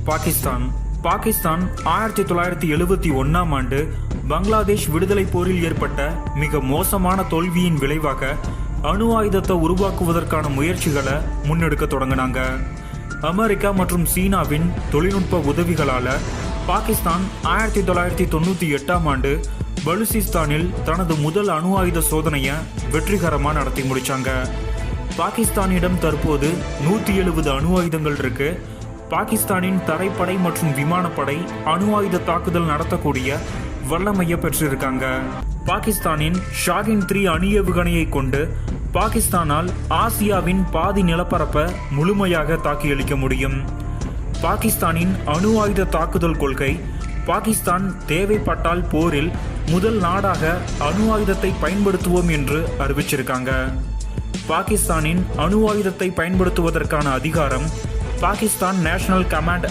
பாகிஸ்தான் 1971ஆம் ஆண்டு பங்களாதேஷ் விடுதலை போரில் ஏற்பட்ட மிக மோசமான தோல்வியின் விளைவாக அணு ஆயுதத்தை உருவாக்குவதற்கான முயற்சிகளை முன்னெடுக்க தொடங்கினாங்க. அமெரிக்கா மற்றும் சீனாவின் தொழில்நுட்ப உதவிகளால பாகிஸ்தான் 1998ஆம் ஆண்டு பலுசிஸ்தானில் தனது முதல் அணு ஆயுத சோதனையை வெற்றிகரமாக நடத்தி முடிச்சாங்க. பாகிஸ்தானிடம் தற்போது 170 அணு ஆயுதங்கள் இருக்கு. பாகிஸ்தானின் தரைப்படை மற்றும் விமானப்படை அணு ஆயுத தாக்குதல் நடத்தக்கூடிய வல்லமையை பெற்றிருக்காங்க. பாகிஸ்தானின் ஷாகின் 3 அணு ஏவுகணையை கொண்டு பாகிஸ்தானால் ஆசியாவின் பாதி நிலப்பரப்பை முழுமையாக தாக்கியளிக்க முடியும். பாகிஸ்தானின் அணு ஆயுத தாக்குதல் கொள்கை பாகிஸ்தான் தேவைப்பட்டால் போரில் முதல் நாடாக அணு ஆயுதத்தை பயன்படுத்துவோம் என்று அறிவிச்சிருக்காங்க. பாகிஸ்தானின் அணு ஆயுதத்தை பயன்படுத்துவதற்கான அதிகாரம் பாகிஸ்தான் நேஷனல் கமாண்ட்